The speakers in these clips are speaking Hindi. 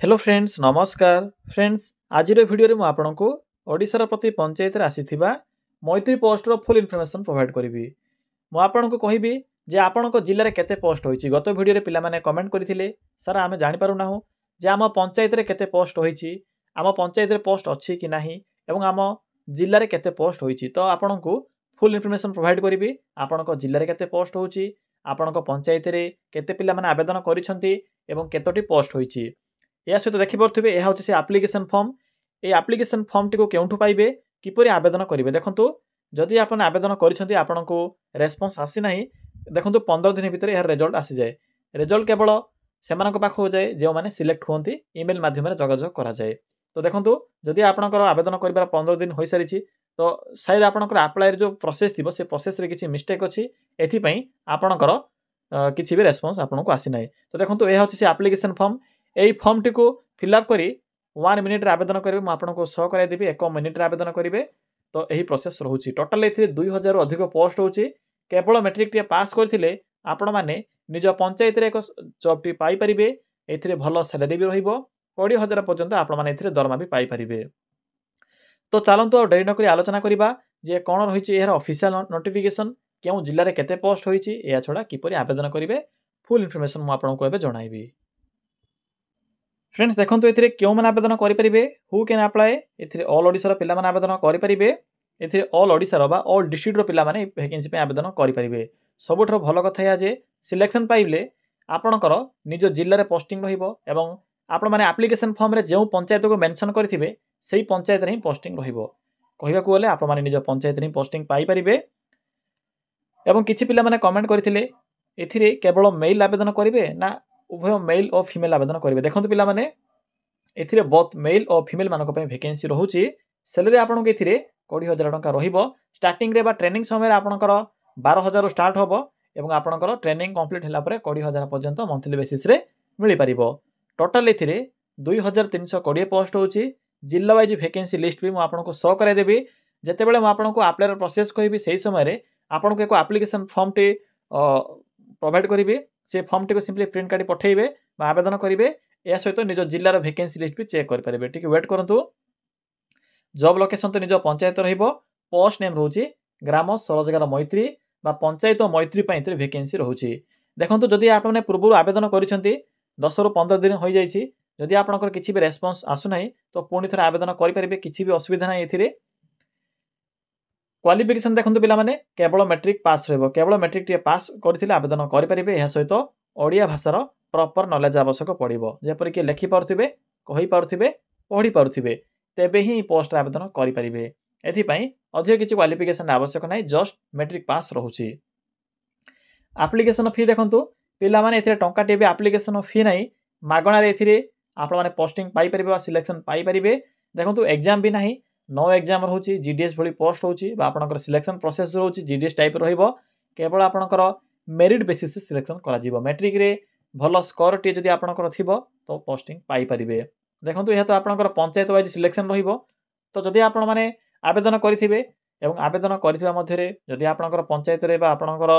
हेलो फ्रेंड्स नमस्कार फ्रेंड्स आज वीडियो में आपको ओडिशार प्रति पंचायत आसीथिबा मैत्री पोस्ट फुल इनफॉरमेशन प्रोवाइड करी मुझे कहबी जे आपण जिले में केते पोस्ट होईची। गत वीडियो पे पिलामाने कमेंट करथिले सर आमे जानि पारु नाहु जे आम पंचायत रे केते पोस्ट होईची, आम पंचायत रे पोस्ट अछि कि नाही एवं आम जिले में केते पोस्ट होईची। तो आपनको फुल इनफॉरमेशन प्रोवाइड करी आपण जिले में केते पोस्ट होईची, आपण पंचायत रे केते पिला माने आवेदन करिसंती एवं केतोटी पोस्ट होईची। या सहित देखिपे यह हूँ से आप्लिकेसन फॉर्म। ये आप्लिकेसन फॉर्म टी क्यों पाइबे किपरि आवेदन करेंगे देखो जदि आप आवेदन करें आपन को रेस्पॉन्स आसी ना देखो 15 दिन भितर यार रिजल्ट आसी जाए। रिजल्ट केवल से पाखक जाए जो मैंने सिलेक्ट होती इमेल माध्यम जोगाजोग कराए। तो देखो जदि आपंकर आवेदन कर 15 दिन हो सारी तो शायद आपंकर आप्लायर जो प्रोसेस थी से प्रोसेस रे किसी मिस्टेक अच्छी एपाई आपंकर किसी भी रेस्पॉन्स आपको आसी ना। तो देखो यह हूँ से आप्लिकेसन फॉर्म। यही फॉर्म टी को फिलअप करी 1 मिनिट आवेदन करेंगे मुझे आपको शो कराइदेवी 1 मिनिट आवेदन करेंगे। तो यही प्रोसेस रोचे टोटाल ए 2000 अधिक पोस्ट होची। केवल मेट्रिक टी पास करथिले आपण माने निज पंचायत रे एक जॉब टी पाई परिबे। एथिरे भलो सैलरी भी रहिबो 20,000 पर्यंत आपण माने एथिरे दरमा भी पाई परिबे। तो चलंतु डेरी न करी आलोचना करिबा जे कोन रहिछि एहर ऑफिशियल नोटिफिकेशन केउ जिल्ला रे केते पोस्ट होईछि या छडा किपरि आवेदन करिवे फुल इन्फॉर्मेशन मु आपनको एबे जणाइबी। फ्रेंड्स देखो ये क्यों मैंने आवेदन करेंगे who can apply a all ओडिशार पिला माने आवेदन करेंगे। ए ऑल ओडिशार बा ऑल डिस्ट्रिक्टर पिला माने वैकेंसी पे आवेदन करेंगे। सबुठ भल कथा है जे सिलेक्शन पाइले आपणकर निज जिले में पोस्टिंग रहिबो एवं आपण माने एप्लिकेशन फॉर्म रे जो पंचायत को मेंशन करिथिबे सेही पंचायत रे ही पोस्टिंग रहिबो। कहबाकू गले आपण माने निज पंचायत रे ही पोस्टिंग पाई परिबे। एवं किछि पिला माने कमेंट करथिले एथिरे केवल मेल आवेदन करिवे ना उभय मेल और फीमेल आवेदन करेंगे। देखो पिला माने एथिरे बोथ मेल और फीमेल मानक पे वैकेंसी रहउची। सैलरी आपन के एथिरे 20,000 टंका रहिबो। स्टार्टिंग रे बा ट्रेनिंग समय आपनकर 12,000 स्टार्ट होबो एवं आपनकर ट्रेनिंग कंप्लीट होला परे 20,000 पर्यंत मंथली बेसिस रे मिली परिबो। टोटल एथिरे 2,320 पोस्ट होची। जिल्ला वाइज वैकेंसी लिस्ट भी मु आपनको शो कराइ देबी। जते बेले मु आपनको अप्लाई प्रोसेस कहबी सेही समय रे आपनको एक एप्लिकेशन फॉर्म टी प्रोवाइड करिबी। से फॉर्म टी को सिंपली प्रिंट काटी पठेइबे बा आवेदन करेंगे। या सहित निज जिल्लार वैकेंसी लिस्ट भी चेक करेंगे। ठीक वेट करंतु। जॉब लोकेशन तो निज पंचायत रहिबो। पोस्ट नेम रहउची ग्राम स्वरोजगार मैत्री बा पंचायत मैत्री पई वैकेंसी रहउची। देखंतु जदि आपने पूर्व आवेदन करिसेंती 10 रु 15 दिन हो जाइछि जदि आपनकर किछि भी रेस्पॉन्स आसु नाही तो पुणी थरे आवेदन करि परिबे। किछि भी असुविधा नाही एथिरे। क्वालिफिकेशन देखंतु पिला माने केवल मैट्रिक पास रहबो। केवल मैट्रिक टी पास करथिले आवेदन करि परिबे। एहा सहित ओडिया भाषार प्रॉपर नॉलेज आवश्यक पड़िबो। जेपरि कि लिखि पारुथिबे कहि पारुथिबे पढि पारुथिबे तेबे ही पोस्ट आवेदन करि परिबे। एथि पई अधिक किछि क्वालिफिकेशन आवश्यक नाही जस्ट मैट्रिक पास रहउची। एप्लिकेशन फी देखंतु पिला माने एथिरे टंका टी भी एप्लिकेशन फी नाही मागणा रे एथिरे आपण माने पोस्टिंग पाई परिबे बा सिलेक्शन पाई परिबे। देखंतु एग्जाम भी नाही नो एग्जाम रहउची। जीडीएस भली पोस्ट होउची बा आपनकर सिलेक्शन प्रोसेस रहउची जीडीएस टाइप रहिबो। केवल आपनकर मेरिट बेसिस से सिलेक्शन करा जिवो। मैट्रिक रे भलो स्कोर टी जदि आपनकर थिबो तो पोस्टिंग पाई परिबे। देखंतु यह तो आपनकर पंचायत वाइज सिलेक्शन रहिबो। तो जदि आपण माने आवेदन करिथिबे एवं आवेदन करिथिबा मध्य रे जदि आपनकर पंचायत रे बा आपनकर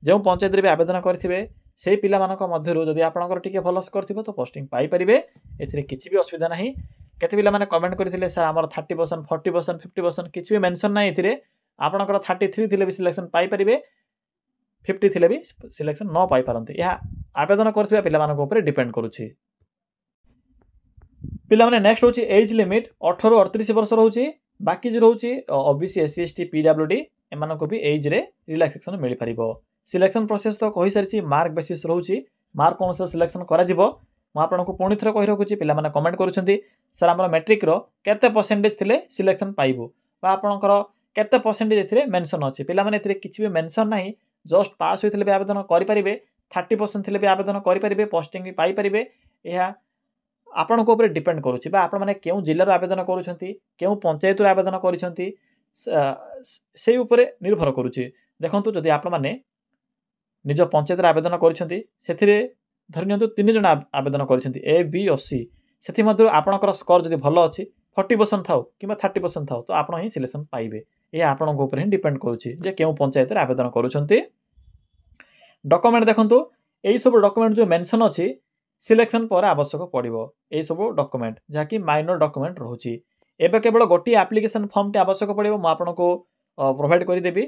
जे पंचायत रे भी आवेदन करिथिबे सेही पिला मानक मध्यरु जदि आपनकर टिके भलो स्कोर थिबो तो पोस्टिंग पाई परिबे। एथिरे किछि भी असुविधा नाही। केते पिला माने कमेंट करथिले सर हमर 30% 40% 50% किछि भी मेंशन नाही। एथिरे आपनकर 33 थिले भी सिलेक्शन पाई परिबे 50 थिले भी सिलेक्शन न पाई पारंती। यह आवेदन करथिबा पिला मानक ऊपर डिपेंड करूछि। पिला माने नेक्स्ट होछि एज लिमिट 18 रु 38 वर्ष रहउछि। बाकी जो रहउछि ओबीसी एससी एसटी पीडब्ल्यूडी एमानक भी एज रे रिलैक्सेशन मिली परिबो। सिलेक्शन प्रोसेस तो कहि सारिछि मार्क बेसिस रहउछि। मार्क अनुसार सिलेक्शन करा जिवो। मु आपनको पुणी थरे कहि रखुछि पिला माने कमेंट करूछंती सर हमर मैट्रिक रो केते परसेंटेज थिले सिलेक्शन पाइबो बा आपनकर केते परसेंटेज एथिरे मेंशन अछि। पिला माने एथिरे किछि भी मेंशन नाही जस्ट पास होइथिले भी आवेदन करि परिबे 30% थिले भी आवेदन करि परिबे पोस्टिंग भी पाई परिबे। एहा आपनको ऊपर डिपेंड करूछि बा आपण माने केउ जिल्ला रो आवेदन करूछंती केउ पंचायत रो आवेदन करिसंती सेही ऊपर निर्भर करूछि। देखंतु जदि आपण माने निज पंचायत रो आवेदन करिसंती सेथिरे धरनियंतु 3 जण आवेदन करिसंती ए बी और सी सेथि मध्ये आपनकर स्कोर जदि भलो अछि 40% थाउ किबा 30% थाउ तो आपण ही सिलेक्शन पाइबे। ए आपनको ऊपर ही डिपेंड करूछि जे केउ पंचायत रे आवेदन करूछंती। डॉक्यूमेंट देखंतु एई सब डॉक्यूमेंट जो मेंशन अछि सिलेक्शन पर आवश्यक पड़ो यही सब डॉक्यूमेंट जहाँकि माइनर डॉक्यूमेंट रोचे एवं केवल गोटे एप्लिकेशन फॉर्म टे आवश्यक पड़ो मुझे आपको प्रोवाइड करदेवी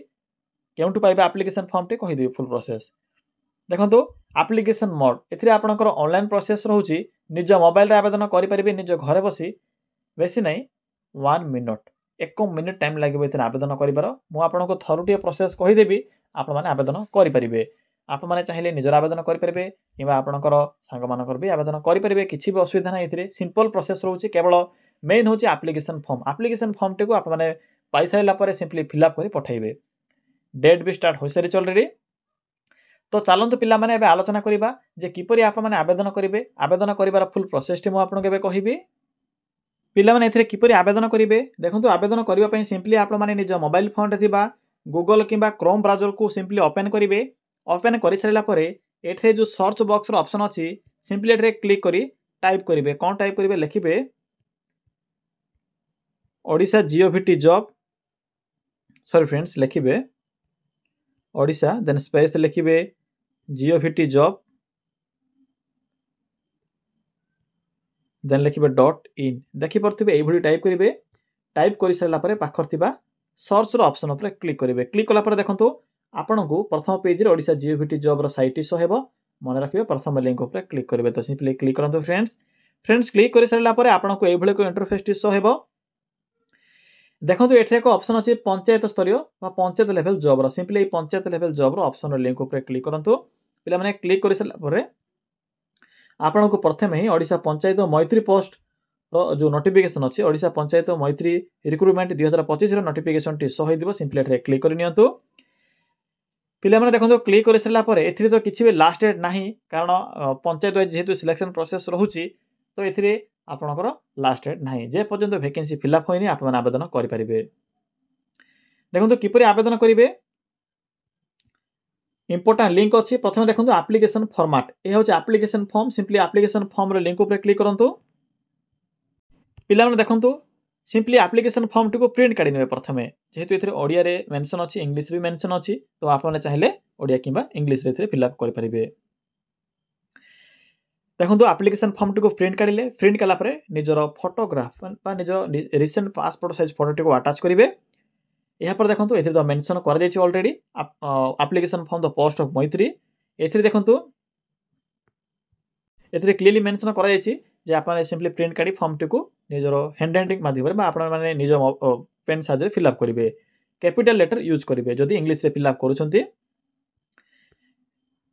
केउठू पाइबा एप्लिकेशन फॉर्म टे कहीदेवी फुल प्रोसेस देखो एप्लिकेशन मोड एथिरे आपनकर ऑनलाइन प्रोसेस रोचे निज मोबाइल रे आवेदन करें निज घरे बसी बेसी नहीं 1 मिनट 1 मिनिट टाइम लगे ये आवेदन कर मुझे थरुटे प्रोसेस कहीदेवी आपण मैंने आवेदन करेंगे आपण मैंने चाहिए निजर आवेदन करेंगे कि आपंकर सांग मानकर भी आवेदन करेंगे किसी भी असुविधा ना ये सिंपल प्रोसेस रोचे केवल मेन हूँ एप्लिकेशन फॉर्म टे को आपने पाई सारा सिंपली फिलअप कर पठेबे डेट भी स्टार्ट हो सारी ऑलरेडी तो चलतु पिला माने एबे आलोचना करिबा जे किपरि आप माने आवेदन करिवे आवेदन करिवार फुल प्रोसेस टी मु आपन केबे कहिबी पिला माने एथिरे किपरि आवेदन करिवे देखंतु आवेदन करिवा पई सिंपली आप माने निज मोबाइल फोन रे थिबा गूगल किबा क्रोम ब्राउजर को सिंपली ओपन करिवे ओपन करि सारिला परे एठरे जो सर्च बॉक्स रो ऑप्शन अछि सिंपली एठरे क्लिक करी टाइप करिवे कोन टाइप करिवे लिखिबे Odisha G O V T job sorry friends लिखिबे ओडिसा देन स्पेस लिखिबे जीओवीटी जॉब देन लिखिबे .in देखि परथिबे एई भली टाइप करिवे टाइप करि सारला परे पाखर थिबा सर्च रो ऑप्शन ऊपर क्लिक करिवे क्लिक कला परे देखंतु आपनकु प्रथम पेज रे ओडिसा जीओवीटी जॉब रो साइट शो हेबो मन रखिबे प्रथम लिंक ऊपर क्लिक करिवे तो सिंपली क्लिक करंतु फ्रेंड्स क्लिक करि सारला परे आपनकु एई भली को इंटरफेस टी शो हेबो देखो एठे एक ऑप्शन अच्छे पंचायत स्तरीय पंचायत लेवल जॉब रो सिंपली पंचायत लेवल जॉब रो ऑप्शन रो लिंक ऊपर क्लिक करंतु पिला माने क्लिक करि सला परे आपनको प्रथमे ही ओडिसा पंचायत मैत्री पोस्ट रो जो नोटिफिकेशन अछि ओडिसा पंचायत मैत्री रिक्रूटमेंट 2025 रो नोटिफिकेशन टी सो होइदिबो सिंपली एठे क्लिक करि नियंतु पिला माने देखंतु क्लिक करि सला परे एथिरे तो किछि भी लास्ट डेट नाही कारण पंचायत वाइज जेहेतु सिलेक्शन प्रोसेस रहूची तो एथिरे आपनकर लास्ट डेट नाही जे पर्यंत वैकेंसी फिलअप होइनी आपण आवेदन करि परिबे देखंतु किपरि आवेदन करिवे इंपोर्टेंट लिंक अच्छी प्रथम देखो एप्लिकेशन फॉर्मेट यह हूँ application form simply application form रो लिंक ऊपर क्लिक करंतु पिला माने देखंतु सिंपली एप्लिकेशन फॉर्म टी को प्रिंट काढी नेबे प्रथमे जेहेतु एथिरे ओडिया रे मेंशन अछि इंग्लिश रे मेंशन अछि तो आपने चाहिले ओडिया किबा इंग्लिश रे एथिरे फिल अप करि परिबे देखंतु एप्लिकेशन फॉर्म टी को प्रिंट काढिले प्रिंट कला परे निजरो फोटोग्राफ बा निजरो रिसेंट पासपोर्ट साइज फोटो टी को अटैच करिवे यहाँ पर देखो ये तो मेंशन कर दिए already application form the post of Maitri एथिरे देखंतु एथिरे क्लियरली मेंशन कर दिए जे आपने सिंपली प्रिंट काढी फॉर्म टी को निजर हैंड राइटिंग माध्यम रे आपण माने निज पेन साइज रे फिल अप करिवे कैपिटल लेटर यूज करिवे जदी इंग्लिश रे फिल अप करूछंती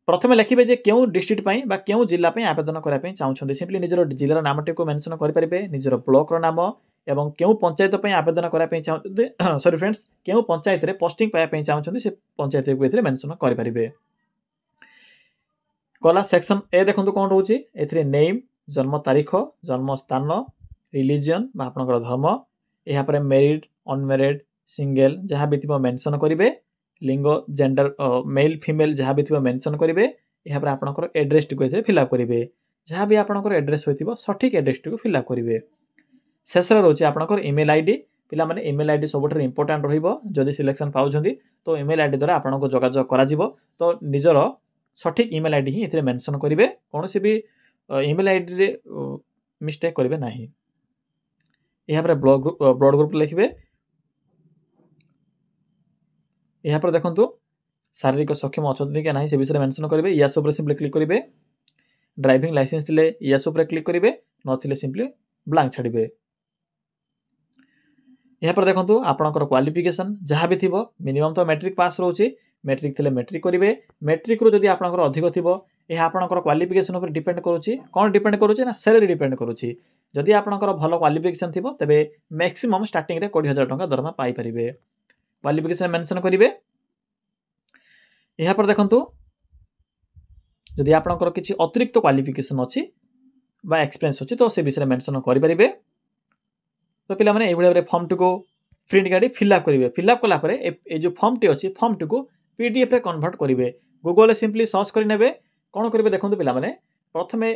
प्रथमे लिखिबे जे केउ डिस्ट्रिक्ट पई बा केउ जिल्ला पई आवेदन करै पई चाहउछंती सिंपली निजर जिल्लार नाम टी को मेंशन करि परिबे निजर ब्लॉक रो नाम एवं केउ पंचायत पई आवेदन करै पई चाहउछंती सॉरी फ्रेंड्स केउ पंचायत रे पोस्टिंग पाया पई चाहउछंती से पंचायत को एथिरे मेंशन करि परिबे कला सेक्शन ए देखंतु कोन रहउची एथिरे नेम जन्म तारीख जन्म स्थान रिलीजन बा आपनकर धर्म एहा पर मैरिड अनमैरिड सिंगल जहाँ भी थिबो मेंशन करिवे लिंग जेंडर मेल फीमेल जहाँ भी थिबो मेंशन करिवे एहा पर आपनकर एड्रेस टी को एथिरे फिल अप करिवे जहाँ भी आपनकर एड्रेस होइतिबो सठिक एड्रेस टी को फिल अप करिवे शेष रोचे आपनकर ईमेल आईडी पिला माने ईमेल आईडी सबुठार इंपोर्टेंट रहिबो जदि सिलेक्शन पाउछंती तो ईमेल आईडी द्वारा आपनको जोगाजोग करा जिवो तो निजर सठिक ईमेल आईडी ही एथिरे मेंशन करिवे कोनोसी भी ईमेल आईडी रे मिस्टेक करिवे नाही यहाँ पर ब्लड ग्रुप लिखिबे यहाँ पर देखंतु शारीरिक सक्षम अछंती कि नाही से विषय मेंशन करिवे यस ऊपर सिंपली क्लिक करिवे ड्राइविंग लाइसेंस थिले यस ऊपर क्लिक करिवे नथिले सिंपली ब्लैंक छाड़िबे यहाँ पर देखंतु आपनकर क्वालिफिकेशन जहाँ भी थिबो मिनिमम तो मैट्रिक पास रहउची मैट्रिक थिले मैट्रिक करिवे मैट्रिक रो जदि आपनकर अधिक थिबो ए आपनकर क्वालिफिकेशन ऊपर डिपेंड करूची कोन डिपेंड करूची ना सैलरी डिपेंड करूची जदि आपनकर भलो क्वालिफिकेशन थिबो तबे मैक्सिमम स्टार्टिंग रे 20000 टका दरमा पाई परिबे क्वालिफिकेशन मेंशन करिवे यहाँ पर देखंतु जदि आपनकर किछि अतिरिक्त क्वालिफिकेशन अछि बा एक्सपीरियंस अछि तो से विषय मेंशन करि परिबे तो पिला माने एई भले फॉर्म टी को प्रिंट काढी फिल अप करिवे फिल अप कला परे ए जो फॉर्म टी अछि फॉर्म टी को पीडीएफ रे कन्वर्ट करिवे गूगल रे सिंपली सर्च करि नेबे कोन करिवे देखंतु पिला माने प्रथमे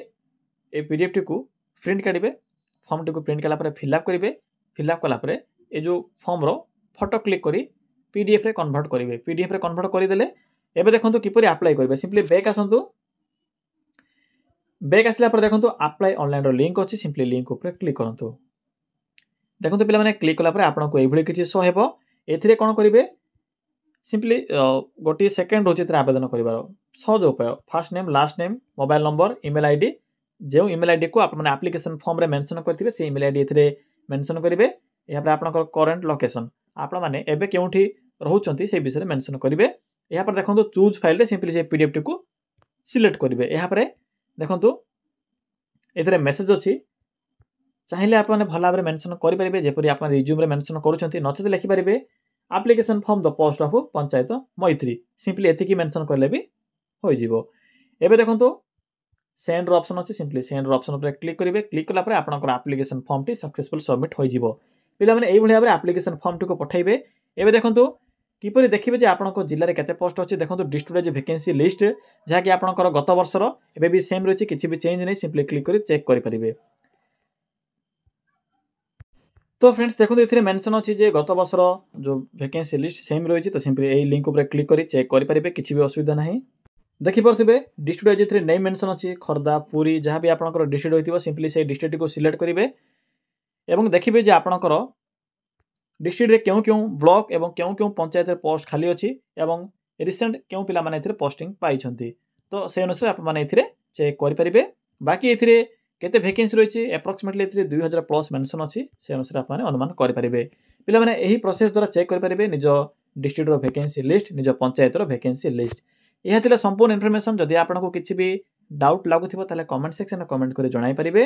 ए पीडीएफ टी को प्रिंट काढिबे फॉर्म टी को प्रिंट कला परे फिल अप करिवे फिल अप कला परे ए जो फॉर्म रो फोटो क्लिक करी पीडीएफ रे कन्वर्ट करिवे पीडीएफ रे कन्वर्ट करि देले एबे देखंतु किपरि अप्लाई करिवे सिंपली बैक आसंतु बैक आसला पर देखो अप्लाई ऑनलाइन रो लिंक अच्छी सिंपली लिंक ऊपर क्लिक करूँ। देखो पे क्लिक कलापर आपको ये किसी शो हे ए कौन करेंगे सिंपली गोटे सेकेंड रोचे आवेदन कर सहज उपाय fast name last name mobile number email ID जो ईमेल आईडी को आपने एप्लिकेशन फॉर्म रे मेंशन करथिबे से ईमेल आईडी एथिरे मेंशन करेंगे। यहाँ पर आपनकर करंट लोकेशन आपण माने एबे केउठी रहउचंती से विषय मेंशन करेंगे। यहाँ पर देखो चूज फाइल रे सिंपली से पीडीएफ टी को सिलेक्ट करेंगे। यहाँ पर देखो एथिरे मेसेज अच्छी चाहिए आपने भल भाव मेंशन करेंगे जेपरी आप रिज्यूम मेंशन करुँच नचेत लिखिपारे application form the post of panchayat Maitri simply एतिकी mention कले भी हो जिवो। एबे देखो सेंड ऑप्शन अच्छी सिंपली सेंड ऑप्शन पर क्लिक करेंगे। क्लिक कलापर आपनकर application form T successful submit हो जिवो। पिला माने एई भली भाबरे एप्लिकेशन फॉर्म टी को पठाइबे। एबे देखो किपरि देखिबे जे आपनको जिल्ला रे केते पोस्ट अछि देखो डिस्ट्रिक्ट वैकेंसी लिस्ट जहा कि आपनकर गत वर्षर एबे भी सेम रहिछि किछि भी चेंज नै सिंपली क्लिक करी चेक करि परिबे। तो फ्रेंड्स देखो ये मेंशन अच्छी जे गत वर्षर जो वैकेंसी लिस्ट सेम रही तो सिंपली यही लिंक उपर क्लिक करी चेक करेंगे किसी भी असुविधा ना। देखिपे डिस्ट्रिक्ट जे नेम मेंशन अच्छी खर्दा पुरी जहाँ भी आपंकर डिस्ट्रिक्ट हो सिंपली से डिस्ट्रिक्ट को सिलेक्ट करेंगे और देखिए जे आपंकर डिस्ट्रिक्ट में क्यों क्यों ब्लॉक और क्यों क्यों पंचायत पोस्ट खाली अच्छी और रिसेंट क्यों पिला माने पोस्टिंग पाई तो से अनुसार आपने चेक करेंगे। बाकी ये केते वैकेंसी रही एप्रोक्सीमेटली 2000 प्लस मेंशन अच्छी से अनुसार आपने अनुमान करेंगे। पिला माने यही प्रोसेस द्वारा चेक करेंगे निज डिस्ट्रिक्ट वैकेंसी लिस्ट निज पंचायत वैकेंसी लिस्ट। यह संपूर्ण इनफॉरमेशन जदि आपको किसी भी डाउट लगुव कमेंट सेक्शन में कमेंट कर जणाई पारिबे।